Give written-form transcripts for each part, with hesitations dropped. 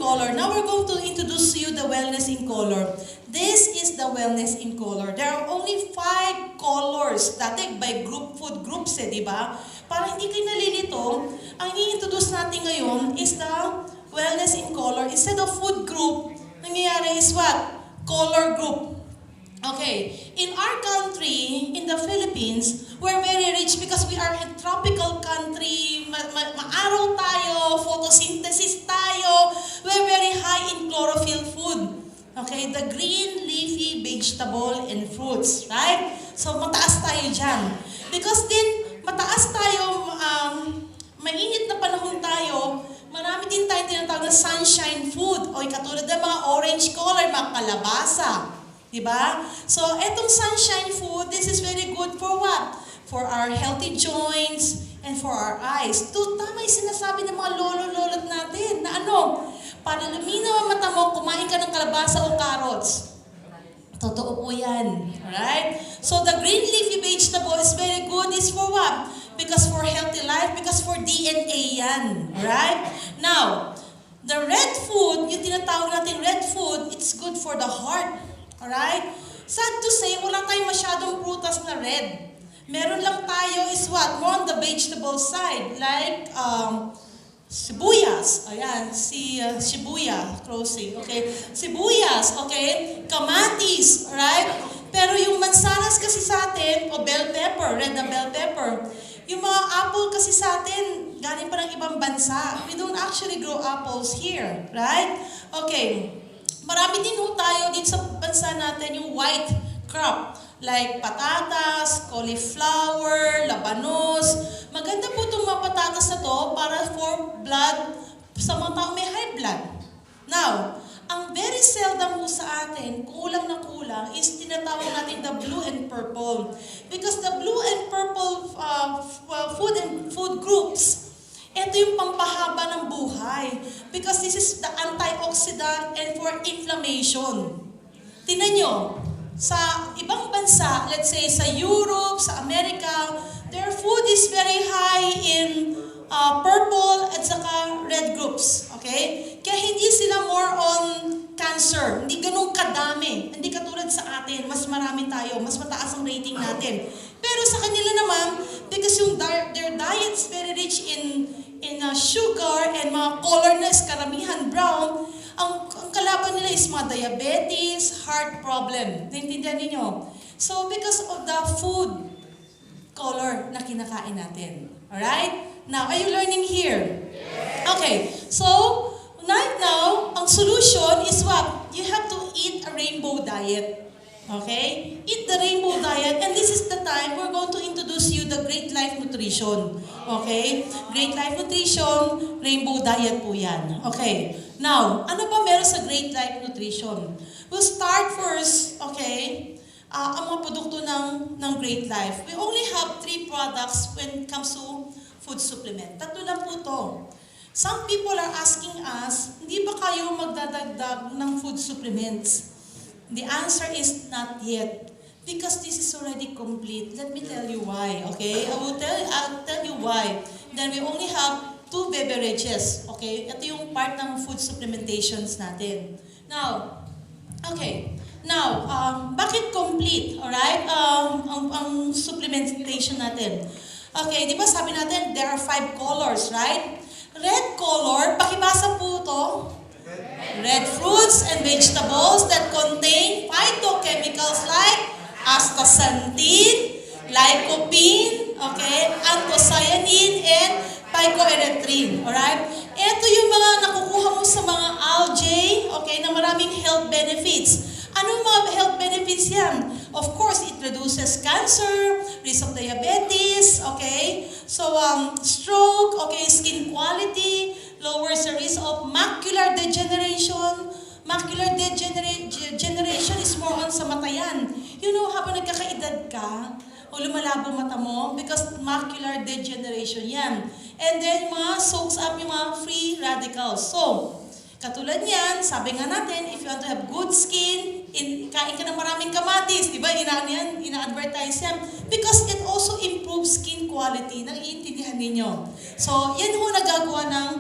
color. Now we're going to introduce to you the wellness in color. This is the wellness in color. There are only 5 colors. Dati by group, food groups di ba? Para hindi kayo nalilito, ang i-introduce natin ngayon is the wellness in color. Instead of food group, nangyayari is what? Color group. Okay, in our country, in the Philippines, we're very rich because we are a tropical country, maaraw tayo, photosynthesis tayo, we're very high in chlorophyll food. Okay, the green, leafy, vegetable, and fruits, right? So, mataas tayo dyan. Because din, mataas tayo, mainit na panahon tayo, marami din tayo tinatawag na sunshine food, o katulad ng mga orange color, mga kalabasa. Diba? So, etong sunshine food, this is very good for what? For our healthy joints and for our eyes. Tama yung sinasabi ng mga lolo-lolot natin na ano, para luminaw ang mata mo, kumain ka ng kalabasa o carrots. Totoo po yan. Alright? So, the green leafy vegetable is very good. Is for what? Because for healthy life, because for DNA yan. Alright? Now, the red food, yung tinatawag natin red food, it's good for the heart. Alright? Sad to say, wala tayong masyadong prutas na red. Meron lang tayo is what? More on the vegetable side. Like, sibuyas. Ayan, shibuya, closing. Okay? Sibuyas, okay? Kamatis, alright? Pero yung mansanas kasi sa atin, o bell pepper, red na bell pepper, yung mga apple kasi sa atin, galing pa ng ibang bansa. We don't actually grow apples here, right? Okay. Marami din ho tayo dito sa bansa natin yung white crop. Like patatas, cauliflower, labanos. Maganda po itong mga patatas na to para for blood sa mga tao may high blood. Now, ang very seldom po sa atin, kulang na kulang, is tinatawag natin the blue and purple. Because the blue and purple food groups, ito yung pampahaba ng buhay. Because this is the antioxidant and for inflammation. Tingnan nyo, sa ibang bansa, let's say sa Europe, sa America, their food is very high in purple at saka red groups. Okay? Kaya hindi sila more on cancer. Hindi ganun kadami. Hindi katulad sa atin. Mas marami tayo. Mas mataas ang rating natin. Pero sa kanila naman, because yung their diet is very rich in sugar and mga color na karamihan brown, ang kalaban nila is mga diabetes, heart problem. Naintindihan niyo? So, because of the food color na kinakain natin. Alright? Now, are you learning here? Okay. So, right now, ang solution is what? You have to eat a rainbow diet. Okay? Eat the rainbow diet, and this is the time we're going to introduce you the Great Life Nutrition. Okay? Great Life Nutrition, rainbow diet po yan. Okay. Now, ano ba meron sa Great Life Nutrition? We'll start first, okay, ang mga produkto ng Great Life. We only have 3 products when it comes to food supplement. 3 lang po to. Some people are asking us, hindi ba kayo magdadagdag ng food supplements? The answer is not yet. Because this is already complete. Let me tell you why, okay? I'll tell you why. Then we only have 2 beverages, okay? Ito yung part ng food supplementations natin. Now, okay. Now, bakit complete? Alright? Ang supplementation natin. Okay, di ba sabi natin, there are 5 colors, right? Red color, pakibasa po to. Red fruits and vegetables that contain phytochemicals like astaxanthin, lycopene, okay, anthocyanin, and phycoerythrin. Alright? Ito yung mga nakukuha mo sa mga algae, okay, na maraming health benefits. Anong mga health benefits yan? Of course, it reduces cancer, risk of diabetes, okay? So, stroke, okay, skin quality, lowers the risk of macular degeneration. Macular degeneration is more on sa mata yan. You know, habang nagkakaedad ka, o lumalabo mata mo, because macular degeneration yan. And then, soaks up yung mga free radicals. So, katulad niyan, sabi nga natin, if you want to have good skin, kain ka ng maraming kamatis, di ba? Ina-advertise yan. Because it also improves skin quality. Naiintindihan ninyo. So, yan ho nagagawa ng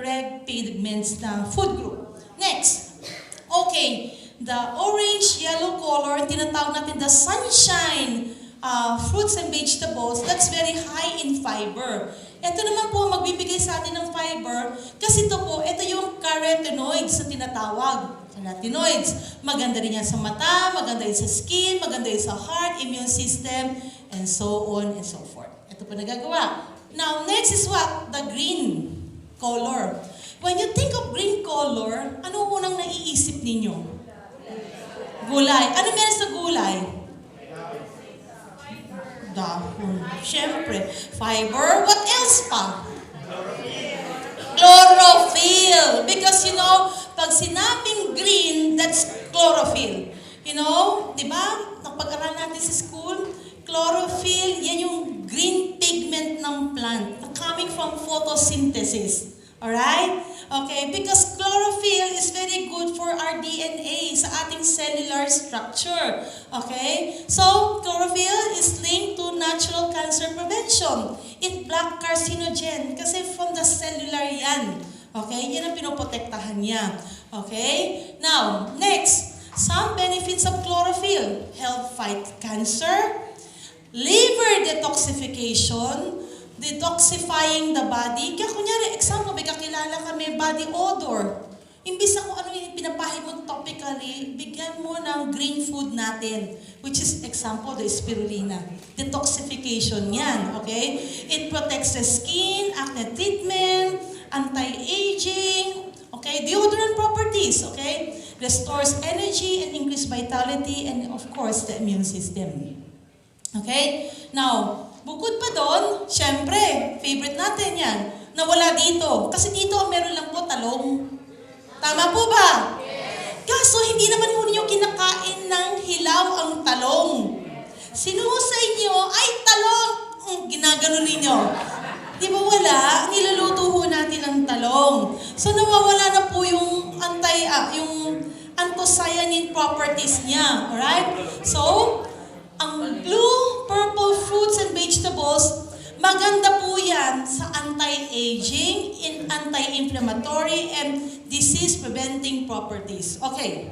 red pigments na food group. Next. Okay. The orange, yellow color, tinatawag natin the sunshine fruits and vegetables, that's very high in fiber. Ito naman po magbibigay sa atin ng fiber kasi ito yung carotenoids na tinatawag. Carotenoids. Maganda rin yan sa mata, maganda rin sa skin, maganda rin sa heart, immune system, and so on and so forth. Ito po nagagawa. Now, next is what? The green color. When you think of green color, ano unang naiisip ninyo? Gulay. Ano meron sa gulay? Dahon. Siyempre. Fiber. What else pa? Chlorophyll. Because pag sinabing green, that's chlorophyll. Di ba? Napag-aral natin sa school, chlorophyll, yan yung green pigment ng plant coming from photosynthesis. Alright? Okay, because chlorophyll is very good for our DNA, sa ating cellular structure. Okay? So, chlorophyll is linked to natural cancer prevention. It block carcinogen kasi from the cellular yan. Okay? Yan ang pinoprotektahan niya. Okay? Now, next, some benefits of chlorophyll. Help fight cancer, liver detoxification, detoxifying the body. Kaya kunyari, example, may kakilala kami, body odor. Imbis na kung ano yung pinapahid mo topically, bigyan mo ng green food natin, which is example, the spirulina. Detoxification yan, okay? It protects the skin, acne treatment, anti-aging, okay? Deodorant properties, okay? Restores energy and increase vitality, and of course, the immune system. Okay? Now, bukod pa doon, syempre, favorite natin yan, nawala dito. Kasi dito, meron lang po talong. Tama po ba? Yes. Kaso, hindi naman po ninyo kinakain ng hilaw ang talong. Sino sa inyo, ay talong! Ginagano ninyo. Di ba wala? Niluluto ho natin ang talong. So, nawawala na po yung anthocyanin properties niya. Alright? So, ang blue, purple fruits and vegetables, maganda po yan sa anti-aging, anti-inflammatory, and disease-preventing properties. Okay.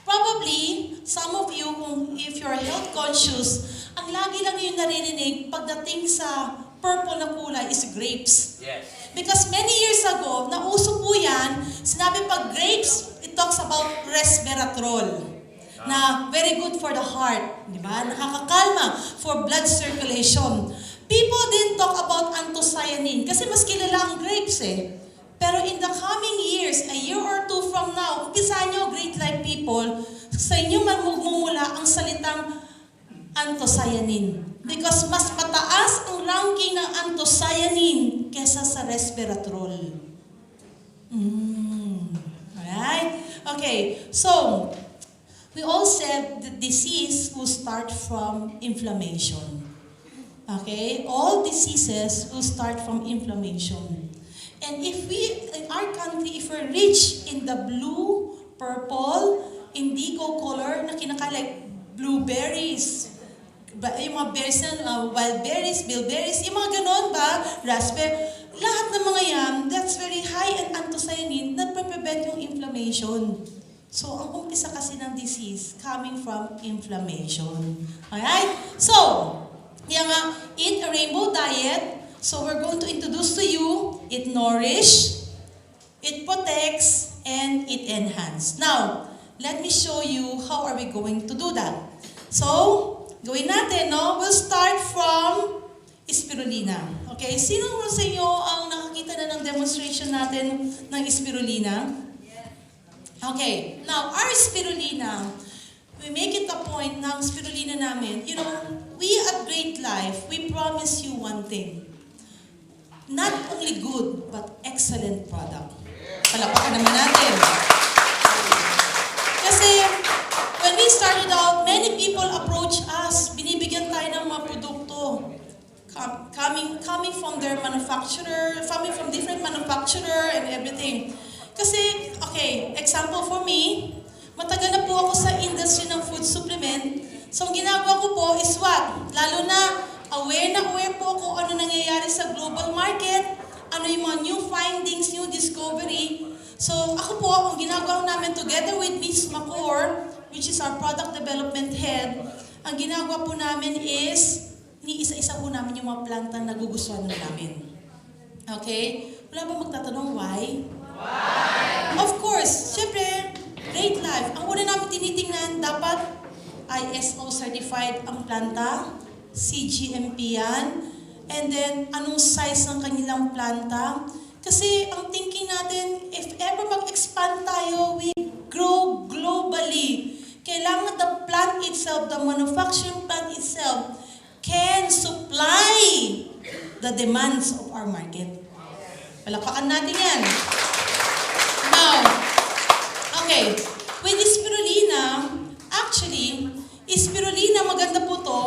Probably, some of you, if you're health conscious, ang lagi lang yung naririnig pagdating sa purple na kulay is grapes. Yes. Because many years ago, nauso po yan, sinabi pag grapes, it talks about resveratrol. Na very good for the heart, di ba? Nakakakalma for blood circulation. People didn't talk about anthocyanin kasi mas kilala ang grapes eh. Pero in the coming years, a year or two from now, umpisa nyo, great life people, sa inyo magmumula ang salitang anthocyanin. Because mas mataas ang ranking ng anthocyanin kesa sa resveratrol. Alright? Okay, so, we all said the disease will start from inflammation. Okay? All diseases will start from inflammation. And if we, in our country, if we're rich in the blue, purple, indigo color na like blueberries, yung mga berries na, wild berries, bilberries, yung mga ganon ba, raspberry, lahat ng mga yan, that's very high in anthocyanin na prevent yung inflammation. So, ang umpisa kasi ng disease coming from inflammation. Alright? So, eat a rainbow diet. So, we're going to introduce to you, it nourish, it protects, and it enhance. Now, let me show you how are we going to do that. So, gawin natin, no? We'll start from spirulina. Okay? Sino sa inyo ang nakakita na ng demonstration natin ng spirulina? Okay. Now, our spirulina, we make it a point ng spirulina namin. We at Great Life, we promise you one thing. Not only good, but excellent product. Palapakan naman natin. Kasi, when we started out, many people approach us. Binibigyan tayo ng mga produkto. Coming from their manufacturer, coming from different manufacturer and everything. Kasi, okay, example for me, matagal na po ako sa industry ng food supplement. So, ang ginagawa ko po is what? Lalo na, aware po ako ano nangyayari sa global market, ano yung mga new findings, new discovery. So ako po, ang ginagawa namin together with Ms. Macor, which is our product development head, ang ginagawa po namin is, ni-isa-isa po namin yung mga planta na nagugustuhan namin. Okay? Wala ba magtatanong why? Why? Of course, syempre, great life. Ang una namin tinitingnan, dapat ISO certified ang planta, CGMP yan, and then anong size ng kanilang planta. Kasi ang thinking natin, if ever mag-expand tayo, we grow globally. Kailangan the plant itself, the manufacturing plant itself, can supply the demands of our market. Palakpakan natin yan. Now, okay, with spirulina, actually, spirulina, maganda po to,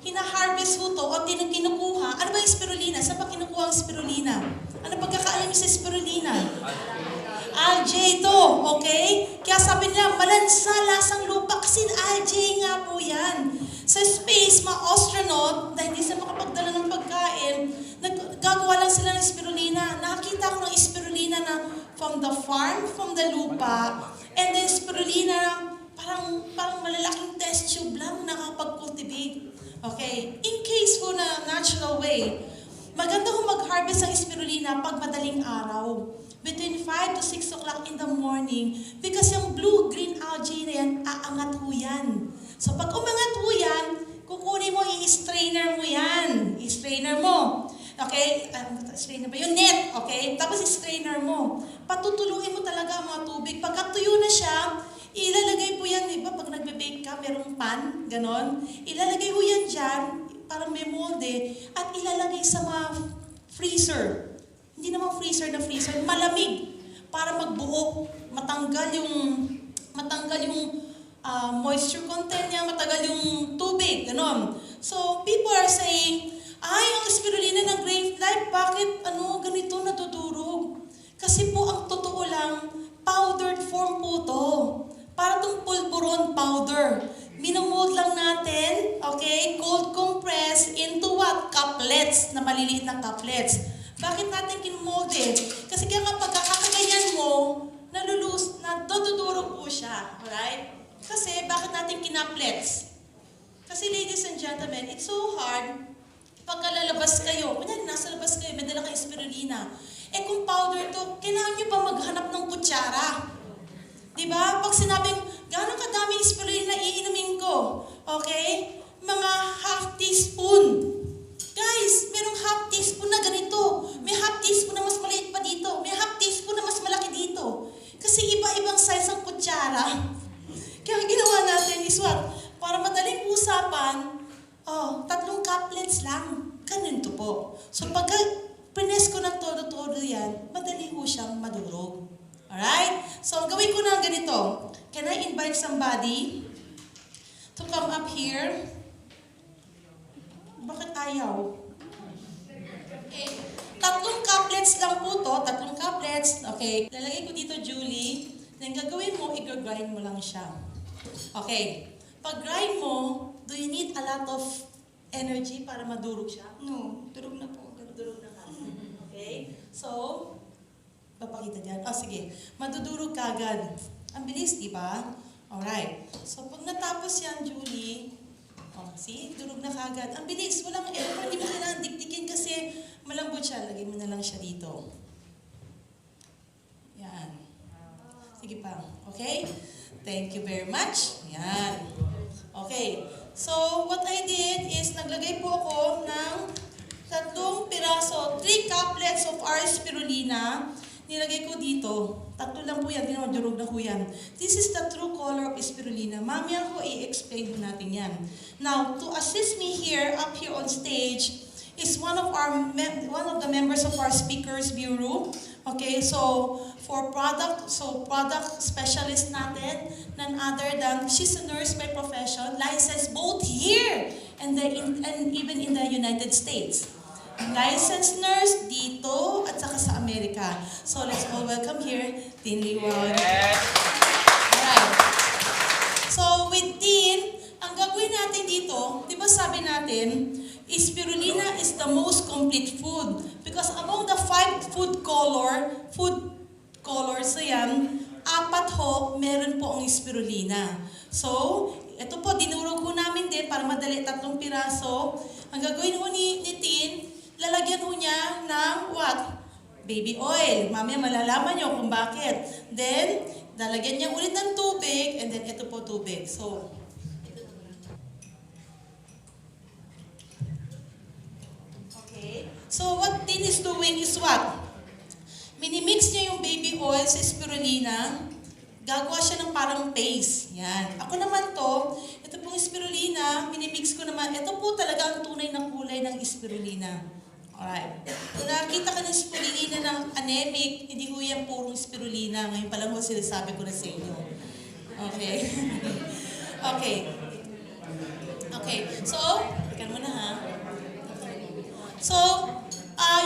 hina-harvest po to, o kinukuha. Ano ba yung spirulina? Saan ba kinukuha ang spirulina? Ano pagkakaalam sa spirulina? Algae ito, okay? Kaya sabi nila, malansa lasang lupa kasi algae nga po yan. Sa space, mga astronaut, dahil hindi sila makapagdala ng pagkain, gagawa lang sila ng spirulina. Nakakita ko ng spirulina na from the farm, from the lupa, and then spirulina na parang malalaking test tube lang nakapag-cultivate. Okay? In case po na natural way, maganda kung mag-harvest ng spirulina pag madaling araw. Between 5 to 6 o'clock in the morning. Because yung blue-green algae na yan, aangat ho yan. So pag umangat ho yan, kukunin mo, i-strainer mo yan. I-strainer mo. Okay? Strainer ba? Yung net. Okay? Tapos i-strainer mo. Patutuluin mo talaga ang mga tubig. Pagka tuyo na siya, ilalagay po yan, di ba? Pag nagbe-bake ka, merong pan, ganon. Ilalagay mo yan dyan, parang may molde, at ilalagay sa mga freezer. Hindi naman freezer na freezer, malamig. Para magbuo, matanggal yung moisture content niya, matagal yung tubig, ganon. So, people are saying, ay, ang spirulina ng Great Life, bakit ganito natuturo? Kasi po, ang totoo lang, powdered form po to. Para itong pulburon powder. Minamold lang natin, okay, cold compress into what? Cuplets, na maliliit na cuplets. Bakit natin kinumolde? Kasi kaya kapag kakaganyan mo, nadudurog po siya. Alright? Kasi bakit natin kinaplets? Kasi ladies and gentlemen, it's so hard pagka lalabas kayo. Kunyari, nasa labas kayo, may dala kayong spirulina. Eh kung powder to, kailangan nyo pa maghanap ng kutsara. Diba? Pag sinabing, gano'ng kadaming spirulina iinumin ko? Okay? Mga half teaspoon. Guys, merong half teaspoon na ganito. May half teaspoon na mas maliit pa dito. May half teaspoon na mas malaki dito. Kasi iba-ibang size ang kutsara. Kaya ginawa natin is what? Para madaling usapan, 3 cuplets lang. Ganito po. So pagka prines ko ng todo-todo yan, madali ko siyang madurog. Alright? So gawin ko na ganito. Can I invite somebody to come up here? Bakit ayaw? Okay. 3 cuplets lang po to. 3 cuplets. Okay. Lalagay ko dito, Julie. Then gagawin mo, i-grind mo lang siya. Okay. Pag grind mo, do you need a lot of energy para madurog siya? No, durog na po. Madurog na ka. Okay. So, papakita dyan. Sige. Madudurog ka agad. Ang bilis, di ba? Alright. So, pag natapos yan, Julie, see? Durog na kagad. Ang bilis. Walang effort. Hindi mo kailangan dikdikin kasi malambot siya. Lagay mo na lang siya dito. Yan. Sige pa. Okay? Thank you very much. Yan. Okay. So, what I did is naglagay po ako ng 3 piraso, 3 cuplets of our spirulina. Nilagay ko dito. 3 lang po yan. Durog na po yan. This is the true color of spirulina. Mamaya ko i-explain po natin yan. Now, to assist me here, up here on stage, is one of the members of our speakers bureau. Okay, so for product specialist natin, none other than she's a nurse by profession, licensed both here and even in the United States. Licensed nurse dito at saka sa Amerika. So let's all welcome here, Tin Liwan. Alright. So with Tin, ang gagawin natin dito, di ba sabi natin, spirulina is the most complete food because among the 5 white food colors na yan, 4 ho, meron po ang spirulina. So, ito po, dinurog ko namin din para madali, 3 piraso. Ang gagawin ho ni Tin, lalagyan ho niya ng what? Baby oil. Mamaya malalaman niyo kung bakit. Then, lalagyan niya ulit ng tubig, and then ito po tubig. So, okay. So, what Tin is doing is what? Minimix niya yung baby oil sa spirulina. Gagawa siya ng parang paste. Yan. Ako naman to, ito pong spirulina, minimix ko naman. Ito po talaga ang tunay na kulay ng spirulina. Alright. Kung nakita ka ng spirulina ng anemic, hindi ko yan purong spirulina. Ngayon pa lang ko sinasabi ko na sa inyo. Okay. Okay. Okay. So, ikan mo na ha. So,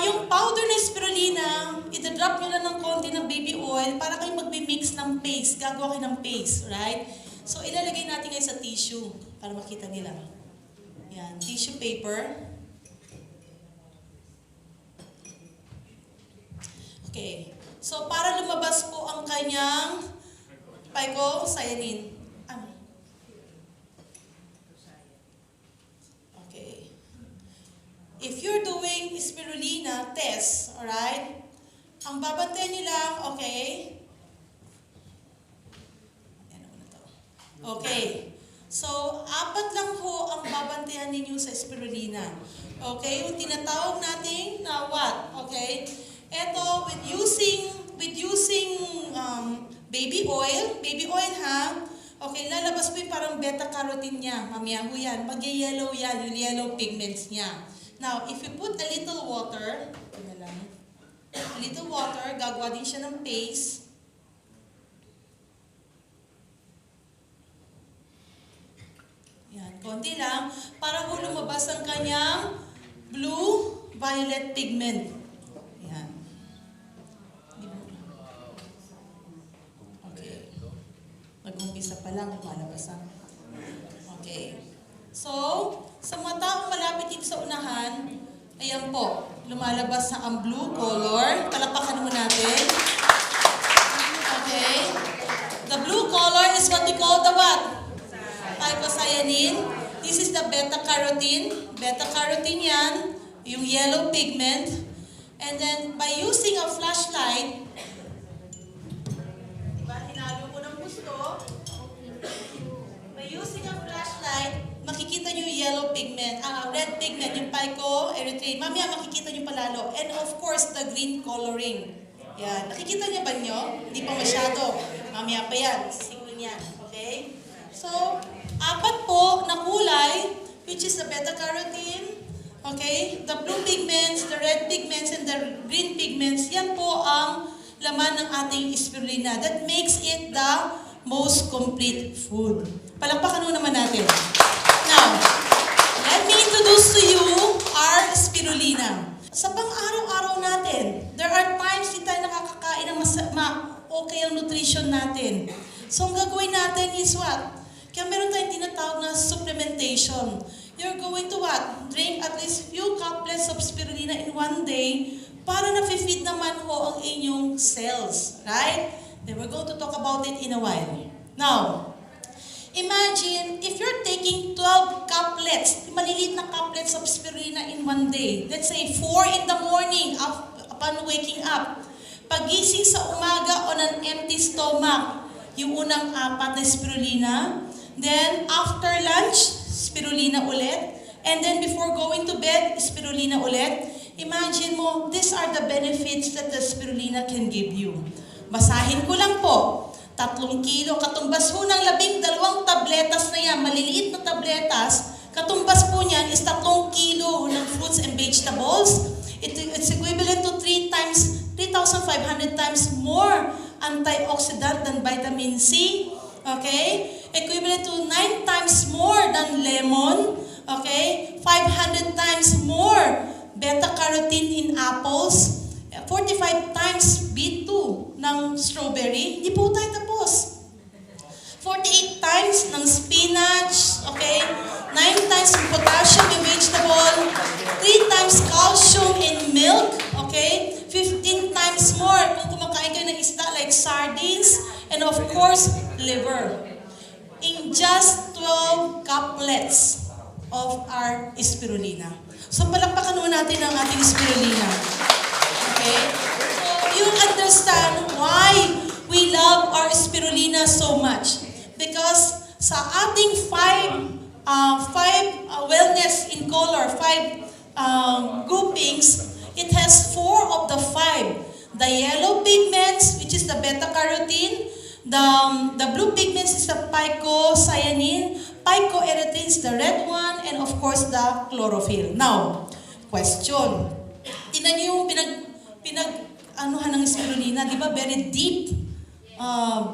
yung powder na spirulina, idadrop nyo lang ng konti ng baby oil para kayo magbi-mix ng paste. Gagawa kayo ng paste, right? So, ilalagay natin ngayon sa tissue para makita nila. Yan, tissue paper. Okay. So, para lumabas po ang kanyang phycocyanin. Okay. If you're doing spirulina test, alright, ang babantayan nyo lang, okay? Ayan na to. Okay. So, 4 lang ho ang babantayan ninyo sa spirulina. Okay? Yung tinatawag natin na what? Okay? Ito, with using baby oil ha, okay, lalabas po yung parang beta-carotene niya. Mamaya ho yan. Mag-yellow yan, yung yellow pigments niya. Now, if you put a little water, gagawa din siya ng paste. Yan, konti lang, para ho lumabas ang kanyang blue-violet pigment. Yan. Okay. Mag-umpisa pa lang, malabas ang. Okay. So, sa mga taong malapit dito sa unahan, ayan po, lumalabas na ang blue color. Palakpakan mo natin. Okay. The blue color is what we call the what? Phycocyanin. This is the beta-carotene. Beta-carotene yan, yung yellow pigment. And then, by using a flashlight, diba, hinalo ko ng gusto. By using a flashlight, makikita nyo yung yellow pigment, red pigment, yung phycoerythrin. Mamaya makikita nyo palalo. And of course, the green coloring. Yan. Nakikita nyo ba nyo? Hindi pa masyado. Mamaya pa yan. Sisigulin yan. Okay? So, 4 po na kulay, which is the beta-carotene, okay? The blue pigments, the red pigments, and the green pigments, yan po ang laman ng ating spirulina. That makes it the most complete food. Palakpakan mo naman natin. Now, let me introduce to you our spirulina. Sa pang-araw-araw natin, there are times di tayo nakakakain ng okay ang nutrition natin. So, ang gagawin natin is what? Kaya meron tayong tinatawag na supplementation. You're going to what? Drink at least few couplets of spirulina in one day para na-feed naman ho ang inyong cells. Right? Then we're going to talk about it in a while. Now, imagine if you're taking 12 couplets, maliliit na couplets of spirulina in one day. Let's say 4 in the morning upon waking up. Pagising sa umaga on an empty stomach, yung unang 4 na spirulina. Then after lunch, spirulina ulit. And then before going to bed, spirulina ulit. Imagine mo, these are the benefits that the spirulina can give you. Basahin ko lang po. 3 kilo, katumbas po ng 12 tabletas na yan, maliliit na tabletas, katumbas po niyan is 3 kilo ng fruits and vegetables. It's equivalent to 3,500 times more antioxidant than vitamin C. Okay? Equivalent to 9 times more than lemon. Okay? 500 times more beta-carotene in apples. 45 times B2 ng strawberry. Hindi po tayo tapos. 48 times ng spinach. Okay? 9 times ng potassium in vegetable. 3 times calcium in milk. Okay? 15 sardines, and of course, liver. In just 12 couplets of our spirulina. So palakpakan naman natin ang ating spirulina. Okay? So you understand why we love our spirulina so much. Because sa ating five wellness in color, groupings, it has 4 of the 5. The yellow pigments, which is the beta-carotene. The blue pigments is the picocyanic, picoerythrin is the red one, and of course the chlorophyll. Now, question. Tingnan niyo yung anuhan ng spirulina, di ba? Very deep,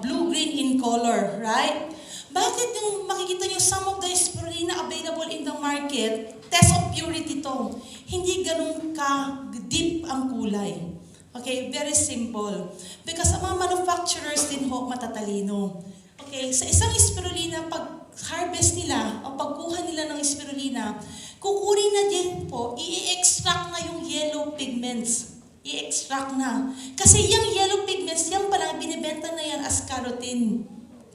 blue-green in color, right? Bakit yung makikita niyo some of the spirulina available in the market, test of purity to, hindi ganun ka-deep ang kulay. Okay, very simple. Because ang mga manufacturers din ho matatalino. Okay, sa isang spirulina, pag harvest nila o pagkuha nila ng spirulina, kukunin na din po, i-extract na yung yellow pigments. I-extract na. Kasi yung yellow pigments, yan palang binibenta na yan as carotene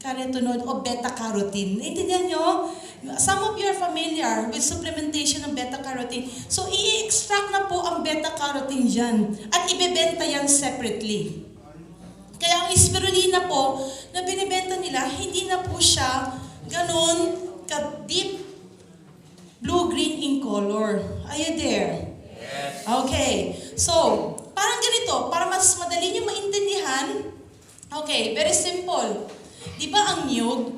o beta-carotene. Naintindihan nyo? Some of you are familiar with supplementation ng beta-carotene. So, i-extract na po ang beta-carotene dyan at ibebenta yan separately. Kaya ang spirulina po na binibenta nila, hindi na po siya ganun ka-deep blue-green in color. Are you there? Yes. Okay. So, parang ganito, para mas madali nyo maintindihan, okay, very simple. Di ba ang niyog?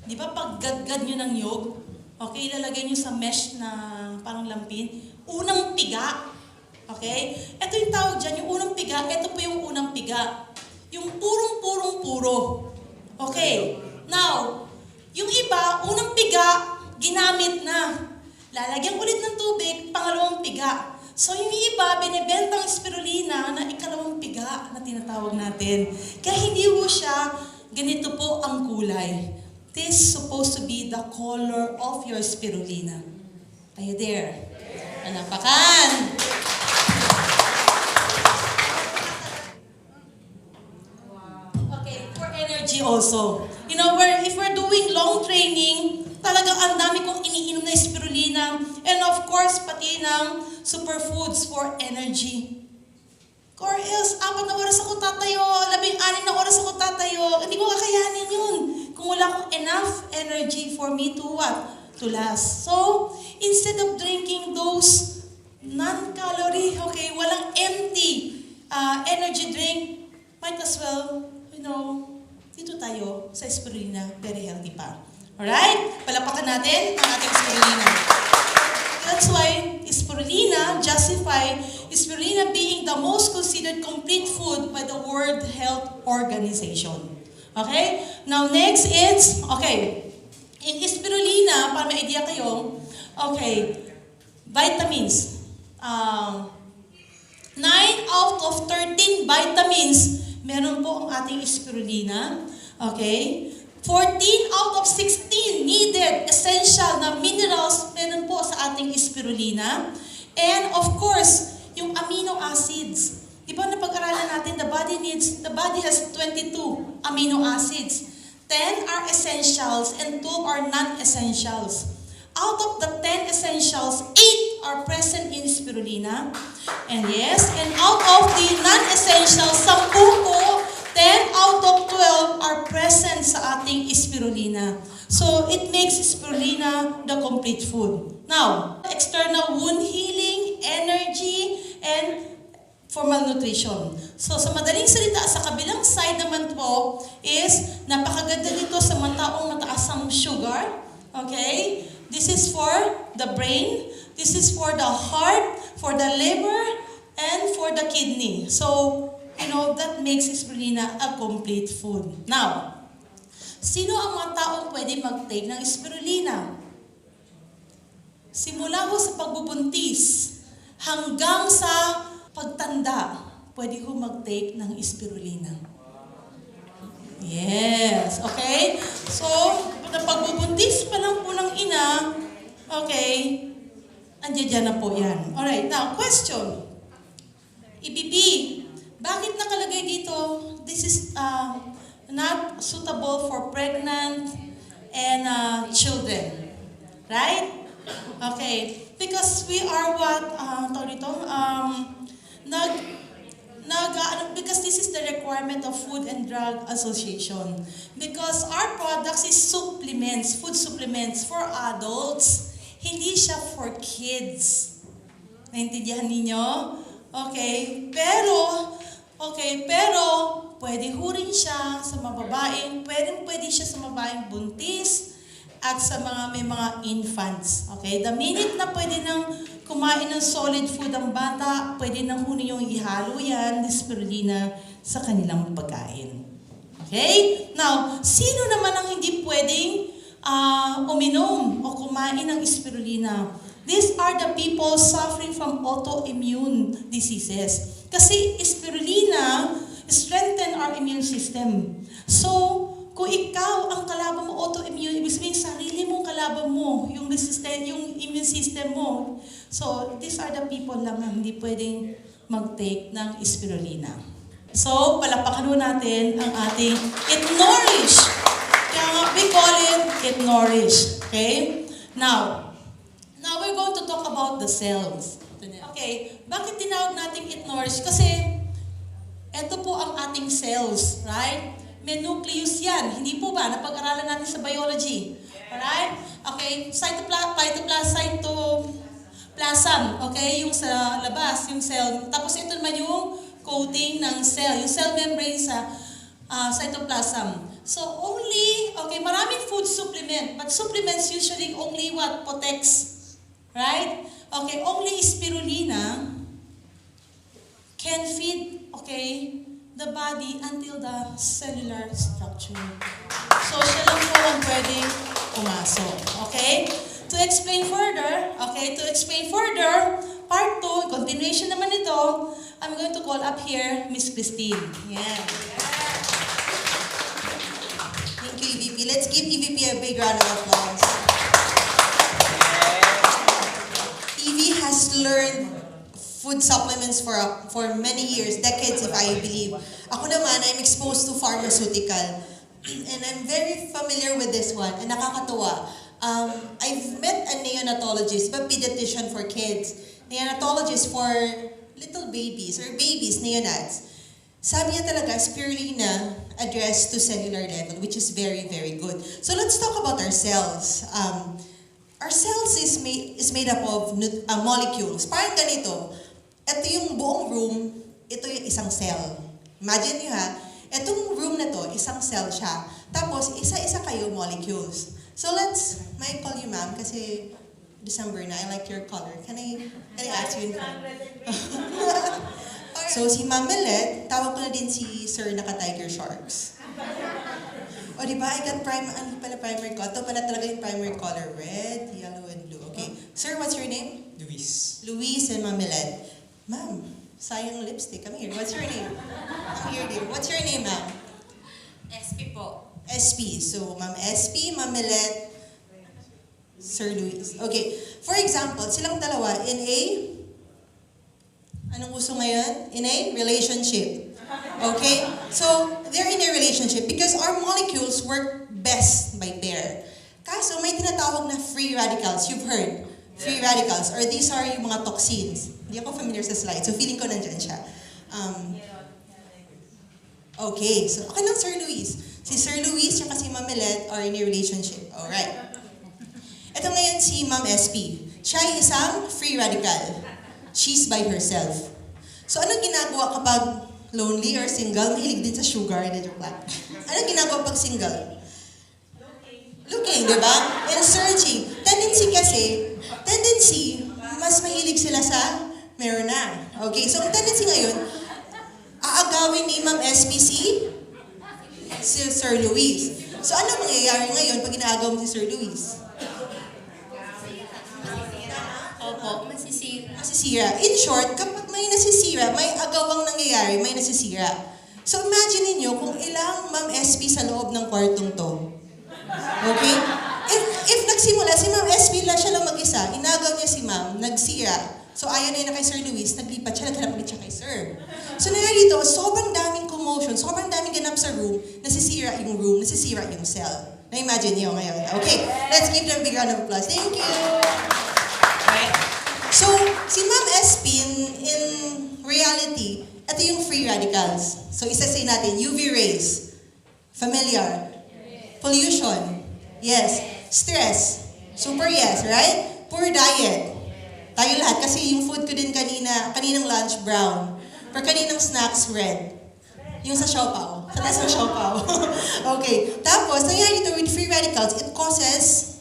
Di ba pag gadgad nyo ng niyog, okay, ilalagay nyo sa mesh na parang lampin, unang piga. Okay? Ito yung tawag dyan, yung unang piga, ito po yung unang piga. Yung purong-puro. Okay. Now, yung iba, unang piga, ginamit na. Lalagyan ulit ng tubig, pangalawang piga. So yung iba, binibentang spirulina na ikalawang piga na tinatawag natin. Kaya hindi po siya, ganito po ang kulay. This is supposed to be the color of your spirulina. Are you there? Anapakan! Okay, for energy also. You know, if we're doing long training, talagang ang dami kong iniinom na spirulina. And of course, pati ng superfoods for energy. Or else, 4 na oras ako tatayo, 16 na oras ako tatayo. Hindi ko kakayanin yun. Kung wala akong enough energy for me to what? To last. So, instead of drinking those non-calorie, okay, walang empty energy drink, might as well, dito tayo sa spirulina, very healthy pa. Alright? Palapakan natin ang ating spirulina. That's why spirulina justify spirulina being the most considered complete food by the World Health Organization. Okay? Now next is, okay, in spirulina, para may idea kayo, okay, vitamins. 9 out of 13 vitamins, meron po ang ating spirulina. Okay? 14 out of 16 needed essential na minerals meron po sa ating spirulina. And of course, yung amino acids. Di ba napag-aralan natin, the body has 22 amino acids. 10 are essentials and 2 are non-essentials. Out of the 10 essentials, 8 are present in spirulina. And yes, and out of the non-essentials, 10 po, 10 out of 12 are present sa ating spirulina. So, it makes spirulina the complete food. Now, external wound healing, energy, and for malnutrition. So, sa madaling salita, sa kabilang side naman po is napakaganda nito sa mga taong mataas ang sugar. Okay? This is for the brain. This is for the heart, for the liver, and for the kidney. So, that makes spirulina a complete food. Now, sino ang mga taong pwede mag-take ng spirulina? Simula ho sa pagbubuntis hanggang sa pagtanda, pwede ho mag-take ng spirulina. Yes, okay? So, pagbubuntis pa lang po ng ina, okay, andiyan na po yan. Alright, now, question. EBB, bakit bakit nakalagay dito, this is not suitable for pregnant and children. Right? Okay. Because we are what, tawag dito, because this is the requirement of Food and Drug Association. Because our products is supplements, food supplements for adults. Hindi siya for kids. Naintindihan ninyo? Okay. Pero, pwede ho rin siya sa mga babaeng, pwede siya sa mga babaeng buntis, at sa may mga infants. Okay? The minute na pwede nang kumain ng solid food ang bata, pwede nang ho ninyong ihalo yan, spirulina, sa kanilang pagkain. Okay? Now, sino naman ang hindi pwedeng uminom o kumain ng spirulina? These are the people suffering from autoimmune diseases. Kasi spirulina strengthen our immune system. So, kung ikaw ang kalaban mo autoimmune, ibig sabihin sarili mong kalaban mo, yung immune system mo. So, these are the people lang na hindi pwedeng mag-take ng spirulina. So, palapakan natin ang ating Eat Nourish. Kaya nga, we call it Eat Nourish. Okay? Now we're going to talk about the cells. Okay, bakit tinawag natin Eat Nourish? Kasi, ito po ang ating cells, right? May nucleus yan. Hindi po ba? Napag-aralan natin sa biology. Alright? Okay, cytoplasm. Okay, yung sa labas, yung cell. Tapos ito naman yung coating ng cell. Yung cell membrane sa cytoplasm. So, maraming food supplement. But supplements usually only what? Protects. Right? Okay, only spirulina can feed, the body until the cellular structure. So, siya lang po ang pwedeng pumasok. Okay? To explain further, part 2, continuation naman ito, I'm going to call up here Miss Christine. Yeah. Thank you, EVP. Let's give EVP a big round of applause. EV has learned food supplements for many years, decades if I believe. Ako naman, I'm exposed to pharmaceutical. And I'm very familiar with this one. And nakakatuwa. I've met a neonatologist, a pediatrician for kids. Neonatologist for little babies or babies, neonates. Sabi niya talaga, spirulina addressed to cellular level, which is very, very good. So let's talk about our cells. Our cells is made up of molecules. Parang ganito. Ito yung buong room, ito yung isang cell. Imagine nyo ha, itong room na to, isang cell siya. Tapos, isa-isa kayo molecules. So may I call you ma'am? Kasi December na, I like your color. Can I ask you? So, si Ma'am Melet, tawag ko na din si Sir Naka-Tiger Sharks. O, diba? I got primary color. Ito pala talaga yung primary color. Red, yellow, and blue. Okay. Sir, what's your name? Luis. Luis and Ma'am Melet. Ma'am, sayang lipstick. Come here. What's your name? I'm here, dear. What's your name, ma'am? SP po. SP. So, Ma'am SP, Ma'am Melet, Sir Luis. Okay. For example, silang dalawa in a, anong uso ngayon? In a relationship. Okay? So, they're in a relationship because our molecules work best by pair. Kaso, may tinatawag na free radicals. You've heard. Free radicals. Or these are yung mga toxins. Hindi ako familiar sa slide. So, feeling ko nandyan siya. Okay. So, okay lang, Sir Luis. Si Sir Luis at si Ma'am Melet are in a relationship. Alright. Ito ngayon si Ma'am SP. Siya ay isang free radical. She's by herself. So, anong ginagawa kapag lonely or single? Mahilig din sa sugar. Anong ginagawa pag single? Looking, di ba? And searching. Tendency, mas mahilig sila sa meron na. Okay, so ang tendency ngayon, aagawin ni Ma'am SPC si Sir Luis. So ano mangyayari ngayon pag inaagaw mo si Sir Luis? Opo, masisira. Masisira. In short, kapag may nasisira, may agawang nangyayari, may nasisira. So imagine niyo kung ilang Ma'am SP sa loob ng kwartong to. Okay? If nagsimula, si Ma'am SP lang siya lang mag-isa, inagaw niya si Ma'am, nagsira. So ayaw na yun na kay Sir Luis, naglipat siya, naghanap ulit siya kay Sir. So nangyari dito, sobrang daming commotion, sobrang daming ganap sa room, nasisira yung cell. Na-imagine niyo ngayon. Okay, let's give them a big round of applause. Thank you! Right? So, si Ma'am SP, in reality, ito yung free radicals. So, isa-say natin, UV rays, familiar, pollution, yes, stress, super yes, right? Poor diet. Tayo lahat, kasi yung food ko din kaninang lunch, brown. Pero kaninang snacks, red. Yung sa siopaw. Sa siopaw. Okay. Tapos, nangyari ito with free radicals, it causes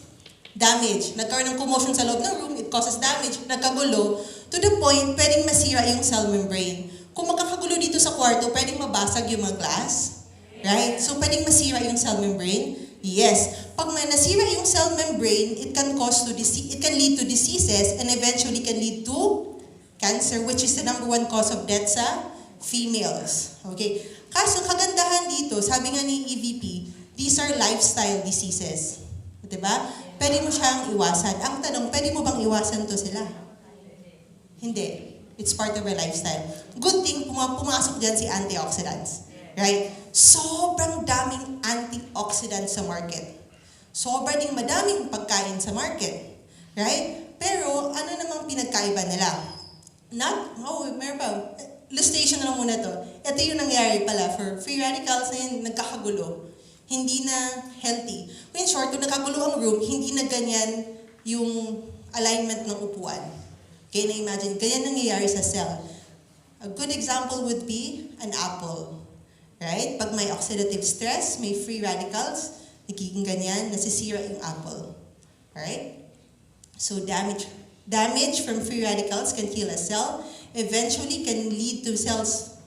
damage. Nagkaroon ng commotion sa loob ng room, it causes damage, nagkagulo, to the point, pwedeng masira yung cell membrane. Kung magkakagulo dito sa kwarto, pwedeng mabasag yung mga glass. Right? So, pwedeng masira yung cell membrane. Yes. Pag may nasira yung cell membrane, it can lead to diseases and eventually can lead to cancer, which is the #1 cause of death sa females. Okay? Kaso, kagandahan dito, sabi nga ni EVP, these are lifestyle diseases. Diba? Pwede mo siyang iwasan. Ang tanong, pwede mo bang iwasan to sila? Hindi. It's part of our lifestyle. Good thing, pumasok dyan si antioxidants. Right? Sobrang daming antioxidants sa market. Sobrang ding madaming pagkain sa market. Right? Pero, ano namang pinagkaiba nila? Meron pa. Illustration na lang muna to. Ito yung nangyari pala for free radicals na yun, nagkakagulo. Hindi na healthy. In short, kung nagkagulo ang room, hindi na ganyan yung alignment ng upuan. Okay, na-imagine, ganyan nangyayari sa cell. A good example would be an apple. Right? Pag may oxidative stress, may free radicals, nagiging ganyan, nasisira yung apple. Alright? So damage from free radicals can kill a cell, eventually can lead to cells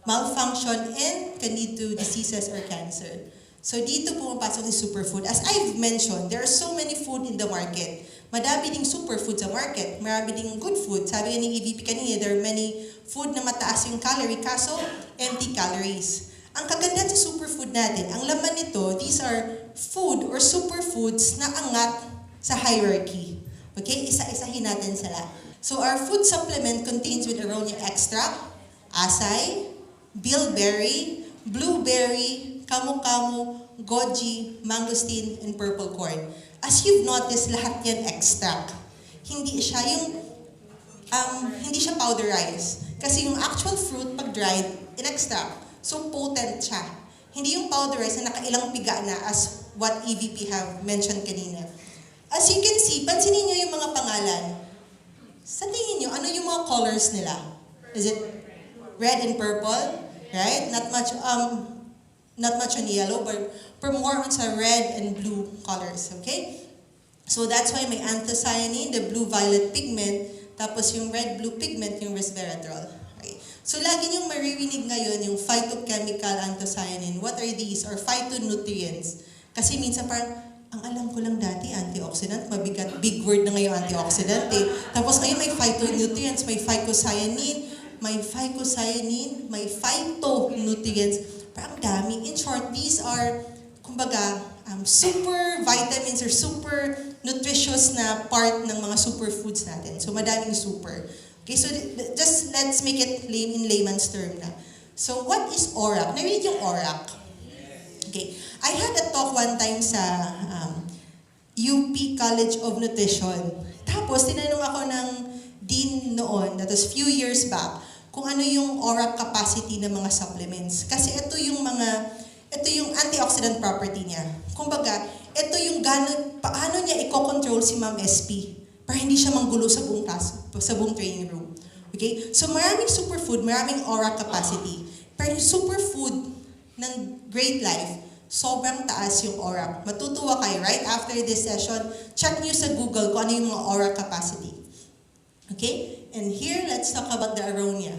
malfunction and can lead to diseases or cancer. So dito pumapasok yung superfood. As I've mentioned, there are so many food in the market. Madami ding superfood sa market. Marami ding good food. Sabi ni EVP kanina, there are many food na mataas yung calorie, kaso empty calories. Ang kagandahan sa superfood natin, ang laman nito, these are food or superfoods na angat sa hierarchy. Okay? Isa-isahin natin sila. So our food supplement contains with aronia extract, acai, bilberry, blueberry, camu-camu, goji, mangosteen, and purple corn. As you've noticed, lahat yan extract. Hindi siya powderized. Kasi yung actual fruit, pag dried, in-extract. So potent siya. Hindi yung powderized na nakailang piga na as what EVP have mentioned kanina. As you can see, pansinin nyo yung mga pangalan. Sa tingin nyo, ano yung mga colors nila? Is it red and purple? Right? Not much on yellow, but more on sa red and blue colors. Okay? So that's why may anthocyanin, the blue-violet pigment, tapos yung red-blue pigment, yung resveratrol. Okay? So lagi niyong maririnig ngayon yung phytochemical anthocyanin. What are these? Or phytonutrients. Kasi minsan parang, ang alam ko lang dati, antioxidant, mabigat, big word na ngayon antioxidant eh. Tapos ngayon may phytonutrients, may phycocyanin, may phytonutrients. Parang dami. In short, these are, kumbaga, super vitamins or super nutritious na part ng mga superfoods natin. So madaming super. Okay, so just let's make it in layman's term na. So what is ORAC? Narinig yung ORAC? Okay. I had a talk one time sa UP College of Nutrition. Tapos, tinanong ako ng dean noon, that was few years back, kung ano yung ORAC capacity ng mga supplements. Kasi ito yung antioxidant property niya. Kumbaga, ito yung paano niya i-control si Ma'am SP para hindi siya manggulo sa buong training room. Okay? So, maraming superfood, maraming ORAC capacity. Pero yung superfood ng Great Life, sobrang taas yung ORAC. Matutuwa kayo, right? After this session, check nyo sa Google kung ano yung mga ORAC capacity. Okay? And here, let's talk about the aronia.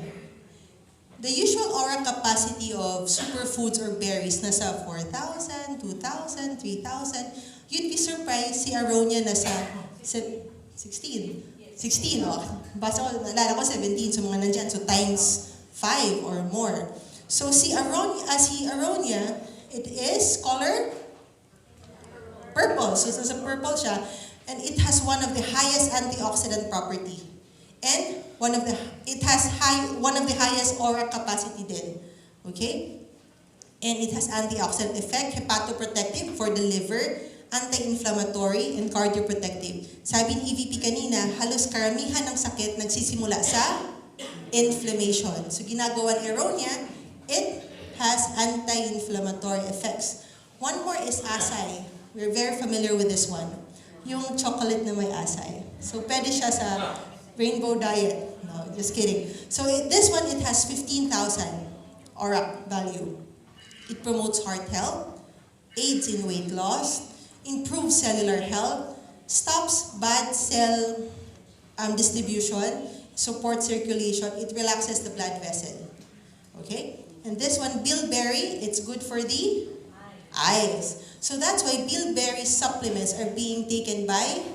The usual ORAC capacity of superfoods or berries nasa 4,000, 2,000, 3,000. You'd be surprised, si aronia nasa 16. 16, oh. Basta ko, nalala ko 17, so mga nandyan. So times 5 or more. So si aronia, it is color purple. So sa purple siya. And it has one of the highest antioxidant property. And it has one of the highest ORAC capacity din. Okay? And it has antioxidant effect, hepatoprotective for the liver, anti-inflammatory, and cardioprotective. Sabi ni EVP kanina, halos karamihan ng sakit nagsisimula sa inflammation. So ginagawa ni Aronia, it has anti-inflammatory effects. One more is asay. We're very familiar with this one. Yung chocolate na may asay. So pwede siya sa rainbow diet. No, just kidding. So this one, it has 15,000 ORAC value. It promotes heart health, aids in weight loss, improves cellular health, stops bad cell distribution, supports circulation, it relaxes the blood vessel. Okay? And this one, bilberry, it's good for the eyes. So that's why bilberry supplements are being taken by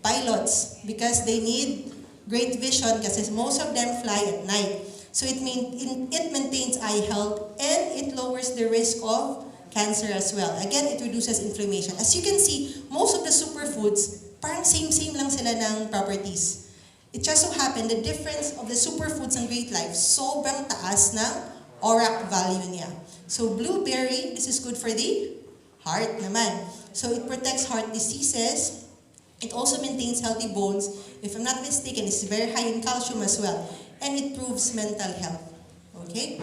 pilots because they need great vision because most of them fly at night. So it maintains eye health and it lowers the risk of cancer as well. Again, it reduces inflammation. As you can see, most of the superfoods, parang same-same lang sila ng properties. It just so happened, the difference of the superfoods ng Great Life, sobrang taas ng ORAC value niya. So blueberry, this is good for the heart naman. So it protects heart diseases. It also maintains healthy bones. If I'm not mistaken, it's very high in calcium as well. And it improves mental health. Okay?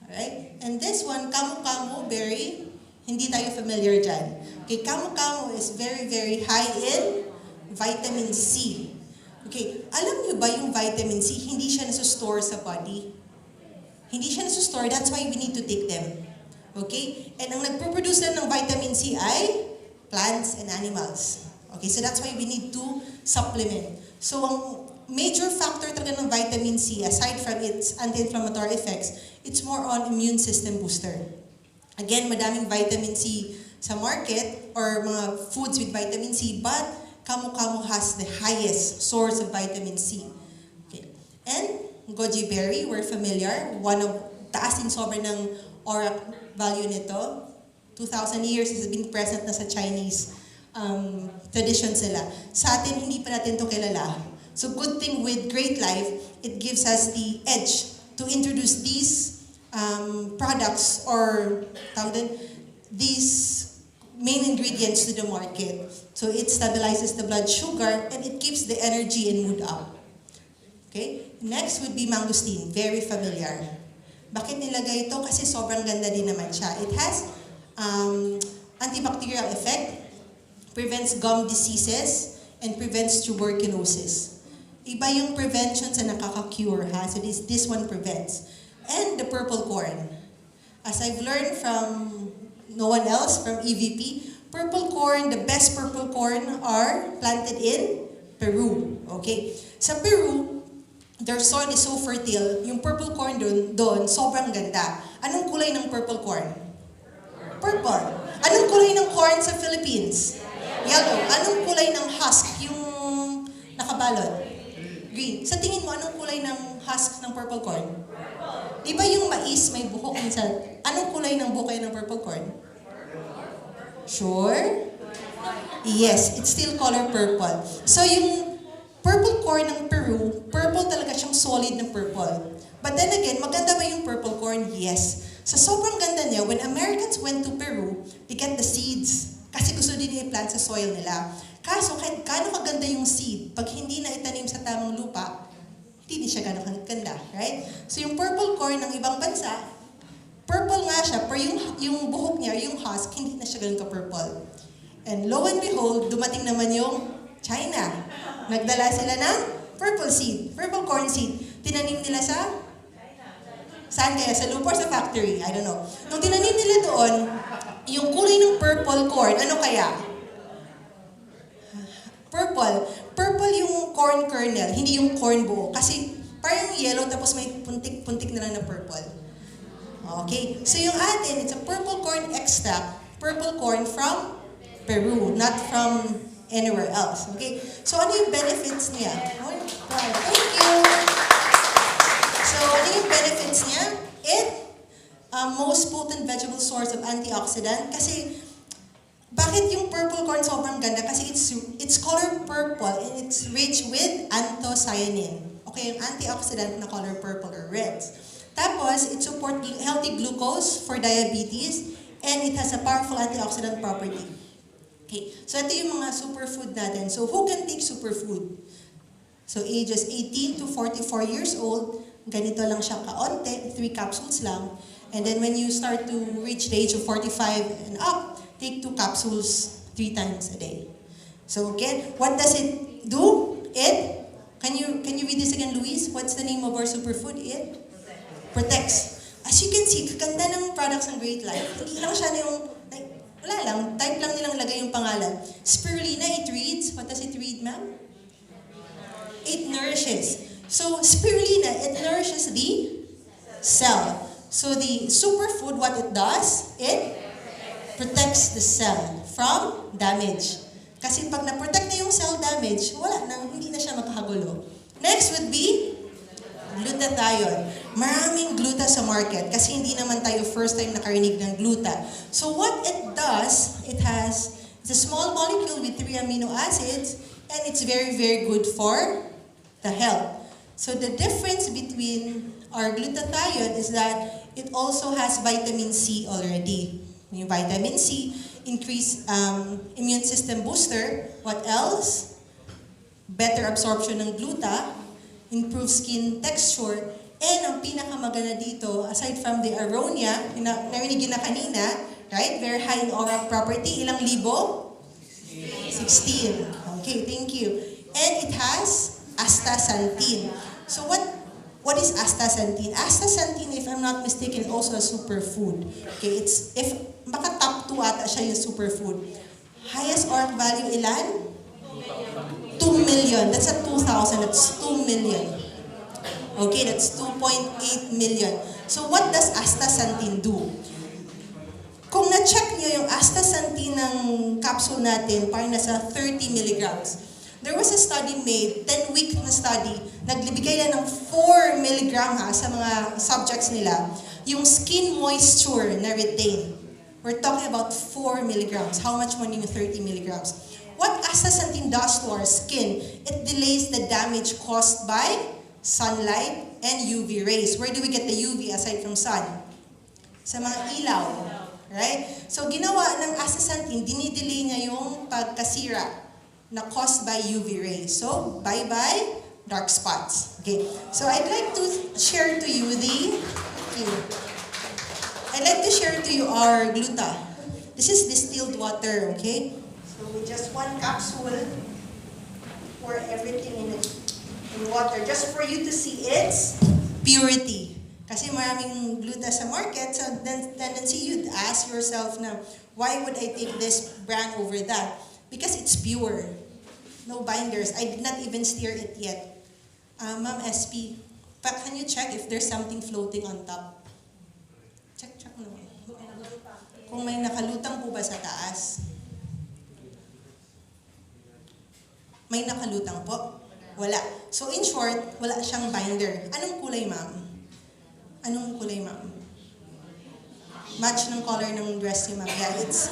Alright? And this one, camu-camu berry, hindi tayo familiar dyan. Okay, camu-camu is very, very high in vitamin C. Okay, alam niyo ba yung vitamin C, hindi siya nasa-store sa body? Hindi siya nasa-store, that's why we need to take them. Okay? And ang nagpo-produce lang ng vitamin C ay plants and animals. Okay, so that's why we need to supplement. So ang major factor talaga ng vitamin C, aside from its anti-inflammatory effects, it's more on immune system booster. Again, madaming vitamin C sa market or mga foods with vitamin C, but camu-camu has the highest source of vitamin C. Okay. And goji berry, we're familiar. Taas din sobrang ng ORAC value nito. 2,000 years has been present na sa Chinese tradition sila. Sa atin, hindi pa natin ito kilala. So good thing with Great Life, it gives us the edge to introduce these products or these main ingredients to the market. So it stabilizes the blood sugar and it keeps the energy and mood up. Okay? Next would be mangosteen. Very familiar. Bakit nilagay ito? Kasi sobrang ganda din naman siya. It has antibacterial effect, prevents gum diseases, and prevents tuberculosis. Iba yung prevention sa nakaka-cure, ha? So this one prevents. And the purple corn. As I've learned from no one else, from EVP, purple corn, the best purple corn are planted in Peru. Okay? Sa Peru, their soil is so fertile, yung purple corn doon sobrang ganda. Anong kulay ng purple corn? Purple. Anong kulay ng corn sa Philippines? Yellow. Anong kulay ng husk, yung nakabalot? Green. Sa tingin mo, anong kulay ng husk ng purple corn? Di ba yung mais may buhok minsan? Anong kulay ng bukay ng purple corn? Sure? Yes, it's still color purple. So yung purple corn ng Peru, purple talaga siyang solid na purple. But then again, maganda ba yung purple corn? Yes. Sa sobrang ganda niya, when Americans went to Peru, they get the seeds. Kasi gusto din nila i-plant sa soil nila. Kaso, kahit gaano kaganda yung seed, pag hindi na itanim sa tamang lupa, hindi din siya gaano kaganda, right? So yung purple corn ng ibang bansa, purple nga siya, pero yung buhok niya, yung husk, hindi na siya gaano ka-purple. And lo and behold, dumating naman yung China. Nagdala sila ng purple seed, purple corn seed. Tinanim nila sa saan kaya? Sa lupa or sa factory? I don't know. Nung tinanim nila doon, yung kulay ng purple corn, ano kaya? Purple. Purple yung corn kernel, hindi yung corn buo. Kasi parang yellow tapos may puntik-puntik na lang na purple. Okay. So yung atin, it's a purple corn extract. Purple corn from Peru, not from anywhere else. Okay. So ano yung benefits niya? Thank you. So ano yung benefits niya? It most potent vegetable source of antioxidant kasi Bakit yung purple corn sobrang ganda? Kasi it's color purple and it's rich with anthocyanin. Okay, yung antioxidant na color purple or reds. Tapos, it supports healthy glucose for diabetes and it has a powerful antioxidant property. Okay, so ito yung mga superfood natin. So, who can take superfood? So, ages 18 to 44 years old, ganito lang siya kaonte, 3 capsules lang. And then when you start to reach the age of 45 and up, take 2 capsules 3 times a day. So again, what does it do? Can you read this again, Luis? What's the name of our superfood? It protects. As you can see, kaganda ng products ng Great Life. Hindi lang siya na yung, like, wala lang, type lang nilang lagay yung pangalan. Spirulina, it reads, what does it read, ma'am? It nourishes. So spirulina, it nourishes the cell. So the superfood, what it does, it protects the cell from damage. Kasi pag na-protect na yung cell damage, wala nang, hindi na siya magkakagulo. Next would be glutathione. Maraming gluta sa market kasi hindi naman tayo first time nakarinig ng gluta. So what it does, it's a small molecule with 3 amino acids and it's very, very good for the health. So the difference between our glutathione is that it also has vitamin C already. Yung vitamin C, increase immune system booster. What else? Better absorption ng gluta, improve skin texture, and ang pinakamaganda dito, aside from the aronia, narinig na kanina, right? Very high in oral property. Ilang libo? 16. Okay, thank you. And it has astaxanthin. So what is astaxanthin? Astaxanthin, if I'm not mistaken, also a superfood. Okay, baka top 2 ata siya yung superfood. Highest ORAC value ilan? 2 million. That's a 2,000. That's 2 million. Okay, that's 2.8 million. So what does astaxanthin do? Kung na-check nyo yung astaxanthin ng capsule natin, parang nasa 30 milligrams. There was a study made, 10-week na study, naglibigay na ng 4 milligram sa mga subjects nila, yung skin moisture na retain. We're talking about 4 milligrams. How much more yung 30 milligrams? What astaxanthin does to our skin? It delays the damage caused by sunlight and UV rays. Where do we get the UV aside from sun? Sa mga ilaw. Right? So ginawa ng astaxanthin, dinidelay niya yung pagkasira na caused by UV rays. So, bye-bye dark spots. Okay. So, I'd like to share to you our gluta. This is distilled water, okay? So, with just 1 capsule, pour everything in water just for you to see its purity. Kasi maraming gluta sa market, so then tendency you'd ask yourself na, why would I take this brand over that? Because it's pure. No binders. I did not even stir it yet. Ma'am SP, can you check if there's something floating on top? Check mo. Kung may nakalutang po ba sa taas? May nakalutang po? Wala. So in short, wala siyang binder. Anong kulay, ma'am? Match ng color ng dress ni ma'am. Yeah, it's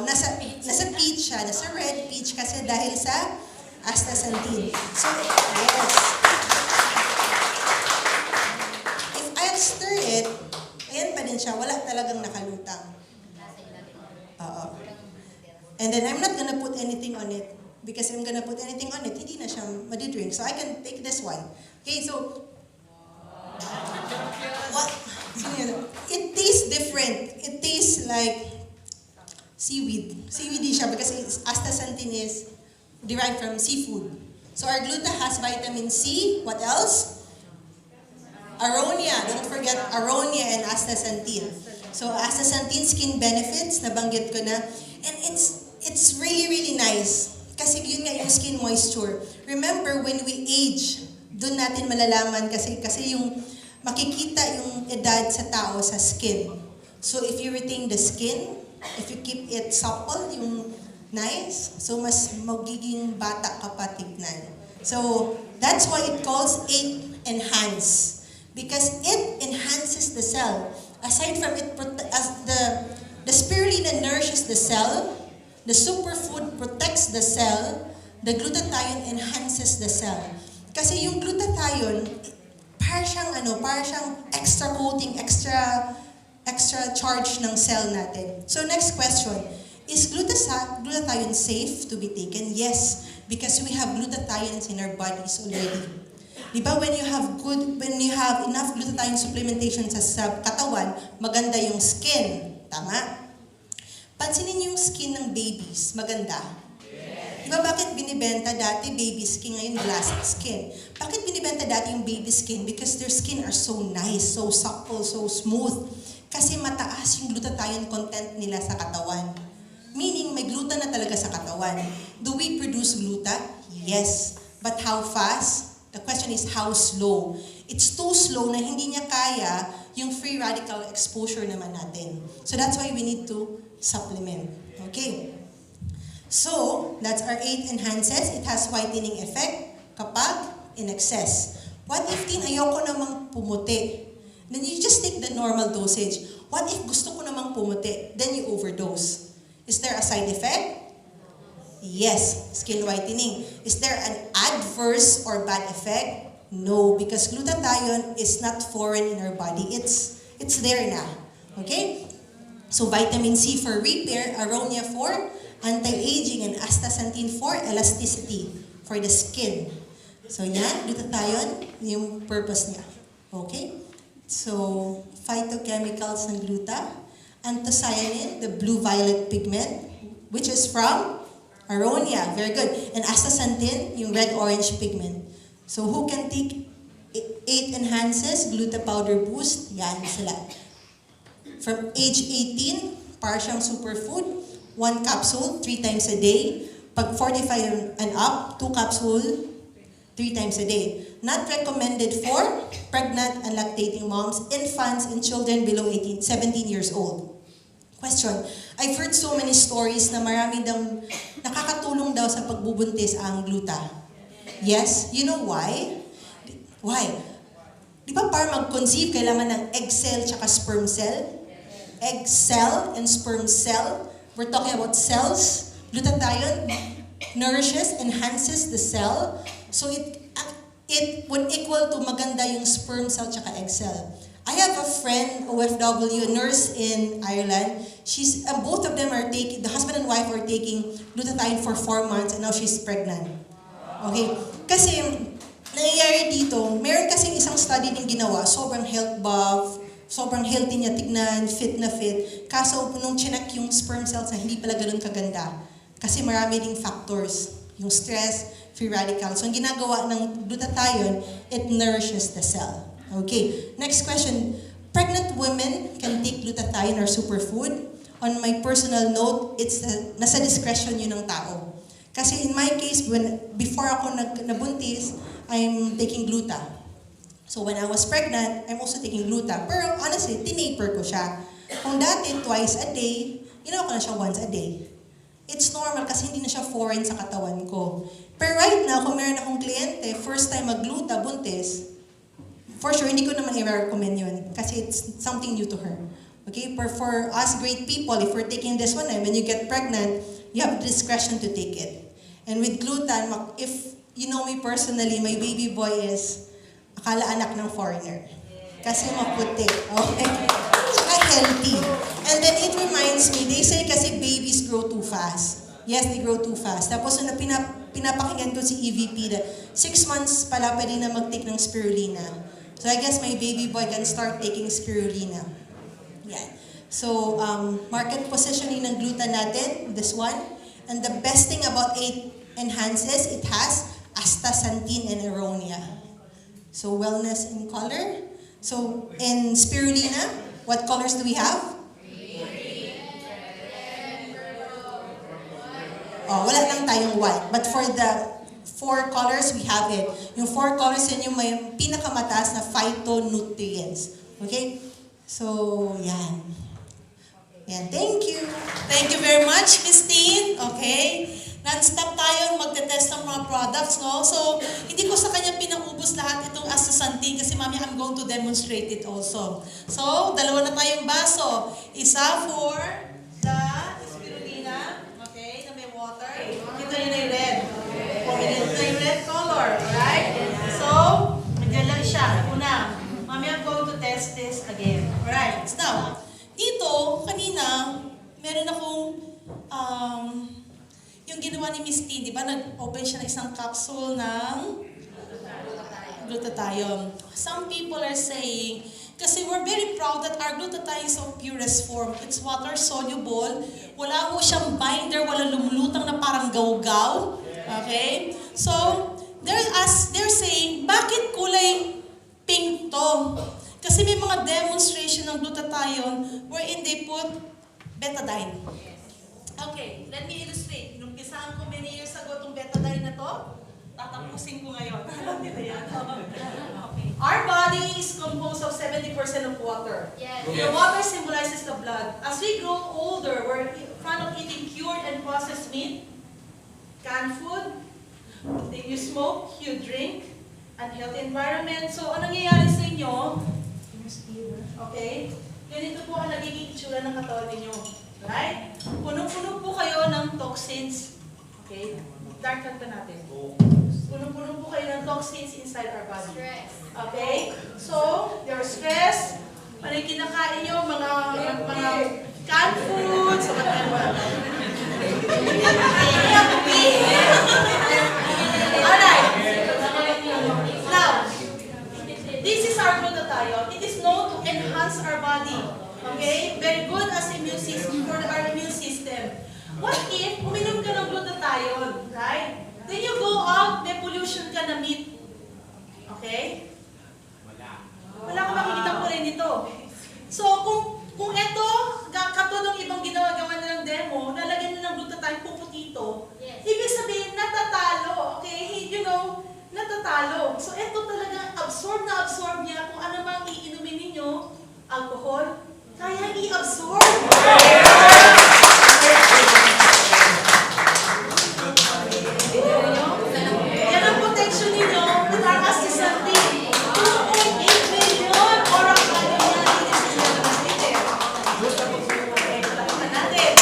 nasa peach siya, nasa red peach kasi dahil sa astaxanthin. So, yes. If I'll stir it, ayan pa din siya, wala talagang nakalutang. And then I'm not gonna put anything on it because I'm gonna put anything on it, hindi na siya madidrink. So I can take this one. Okay, so what? It tastes different. It tastes like seaweed. Seaweedy siya because astaxanthin is derived from seafood. So our gluta has vitamin C. What else? Aronia. Don't forget aronia and astaxanthin. So astaxanthin skin benefits, nabanggit ko na. And it's really, really nice. Kasi yun nga yung skin moisture. Remember, when we age, doon natin malalaman kasi yung makikita yung edad sa tao sa skin. So if you retain the skin, if you keep it supple, yung nice, so mas magiging bata ka pa tignan. So that's why it calls it enhance. Because it enhances the cell. Aside from it, as the spirulina nourishes the cell, The superfood protects the cell. The glutathione enhances the cell. Kasi yung glutathione, para siyang extra coating, extra charge ng cell natin. So next question, is glutathione safe to be taken? Yes, because we have glutathiones in our bodies already. Diba when you have enough glutathione supplementation sa katawan, maganda yung skin. Tama? Pansinin niyo yung skin ng babies, maganda. Diba bakit binibenta dati baby skin, ngayon glass skin? Bakit binibenta dati yung baby skin? Because their skin are so nice, so supple, so smooth. Kasi mataas yung glutathione content nila sa katawan. Meaning, may gluta na talaga sa katawan. Do we produce gluta? Yes. But how fast? The question is how slow. It's too slow na hindi niya kaya yung free radical exposure naman natin. So that's why we need to supplement. Okay? So, that's our 8 enhances. It has whitening effect kapag in excess. What if ayoko namang pumuti? Then you just take the normal dosage. What if gusto ko namang pumuti? Then you overdose. Is there a side effect? Yes, skin whitening. Is there an adverse or bad effect? No, because glutathione is not foreign in our body. It's there na. Okay? So vitamin C for repair, aronia for anti-aging, and astaxanthin for elasticity for the skin. So yan, glutathione, yung purpose niya. Okay? So, phytochemicals ng gluta. Anthocyanin, the blue-violet pigment, which is from aronia. Very good. And astaxanthin, yung red-orange pigment. So, who can take 8 enhances, gluta powder boost? Yan sila. From age 18, para siyang superfood, 1 capsule 3 times a day. Pag 45 and up, 2 capsule 3 times a day. Not recommended for pregnant and lactating moms, infants, and children below 17 years old. Question, I've heard so many stories na marami nakakatulong daw sa pagbubuntis ang gluta. Yes? You know why? Why? Di ba para mag-conceive, kailangan ng egg cell tsaka sperm cell? Egg cell and sperm cell. We're talking about cells. Glutathione nourishes, enhances the cell. So it would equal to maganda yung sperm cell tsaka egg cell. I have a friend, OFW, a nurse in Ireland. Both of them are taking, the husband and wife are taking glutathione for 4 months and now she's pregnant. Okay? Kasi, nangyayari dito, meron kasing isang study din ginawa, sobrang health buff, sobrang healthy niya tignan, fit na fit. Kaso, nung chinek yung sperm cells na hindi pala ganun kaganda. Kasi marami ding factors. Yung stress, free radicals. So, ang ginagawa ng glutathione, it nourishes the cell. Okay. Next question. Pregnant women can take glutathione or superfood. On my personal note, nasa discretion yun ng tao. Kasi in my case, before ako nabuntis, I'm taking gluta. So when I was pregnant, I'm also taking gluta. Pero honestly, tinaper ko siya. Kung dati, twice a day, ginawa ko na siya once a day. It's normal kasi hindi na siya foreign sa katawan ko. Pero right now, kung meron akong kliyente, first time mag-gluta, buntis, for sure, hindi ko naman i-recommend yun kasi it's something new to her. Okay? For us great people, if we're taking this one, when you get pregnant, you have discretion to take it. And with gluta, if you know me personally, my baby boy is akala anak ng foreigner. Kasi maputi. Okay? Saka healthy. And then it reminds me, they say kasi babies grow too fast. Yes, they grow too fast. Tapos na pinapakinggan ko si EVP na 6 months pala pwede na mag-take ng spirulina. So I guess my baby boy can start taking spirulina. Yeah. So, market positioning ng gluta natin, this one. And the best thing about 8 enhances, it has astaxanthin and aronia. So, wellness in color. So, in spirulina, what colors do we have? Oh, wala lang tayong white. But for the 4 colors, we have it. Yung 4 colors yun yung may pinakamataas na phytonutrients. Okay? So, yan. Yan. Thank you. Thank you very much, Christine. Okay? Non-stop tayo magte-test ng mga products, no? So, hindi ko sa kanya pinaubos lahat itong astaxanthin kasi mami, I'm going to demonstrate it also. So, dalawa na tayong baso. Isa for the spirulina. Okay? yung ginawa ni Miss T, di ba? Nag-open siya ng isang capsule ng glutathione. Some people are saying, kasi we're very proud that our glutathione is of purest form. It's water soluble. Wala mo siyang binder, wala lumulutang na parang gaw-gaw. Okay? So, they're saying, bakit kulay pink to? Kasi may mga demonstration ng glutathione wherein they put betadine. Okay, let me illustrate. Inumpisahan ko many years ago itong betadine na to. Tatapusin ko ngayon. Alam nila yan. Okay. Our body is composed of 70% of water. Yes. The water symbolizes the blood. As we grow older, we're in front of eating cured and processed meat, canned food, then you smoke, you drink, unhealthy environment. So, anong nangyayari sa inyo? Okay? Ganito po ang nagiging itsura ng katawan ninyo. Right? Punong-puno po kayo ng toxins. Okay? Darkan pa natin. Punong-puno po kayo ng toxins inside our body. Stress. Okay? So, your stress, ano yung kinakain nyo, mga canned foods, Alright. Now, this is our glutathione. It is known to enhance our body. Okay? Very good as immune system for our immune system. What if uminom ka ng glutathione, right? Then you go out, may pollution ka na meat. Okay? Wala ka makikita po rin ito. So, kung ito, katulong ibang ginawa nilang demo, lalagyan nila ng glutathione puputito, Yes. ibig sabihin, natatalo. Okay? You know, natatalo. So, ito talaga, absorb niya kung ano mang iinumin ninyo, alcohol, kaya i-absorb. Yan ang protection ninyo with our astaxanthin. 2.8 million oral calorie yan. Okay, palakitan natin.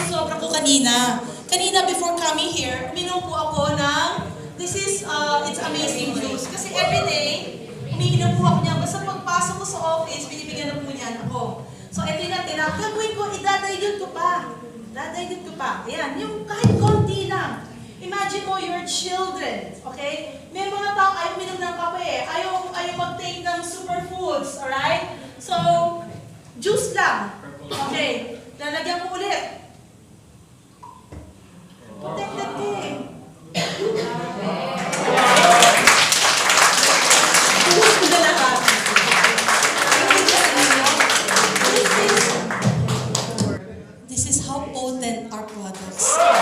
Sobra ko kanina. Kanina before coming here, uminom po ako ng, it's amazing juice. Kasi everyday, umiinom po ako niya. Basta pagpasok ko sa office, binibigyan na po niyan ako. So, ito yung natira. Gagawin ko, idadayod ko pa. Dadayod ko pa. Ayan, yung kahit konti lang. Imagine mo, your children, okay? May mga tao ayaw uminom ng kape, ayaw mag-take ng superfoods, alright? So, juice lang. Okay, lalagyan ko ulit. Protected din. Buhos ko na lahat. This is how potent our products are.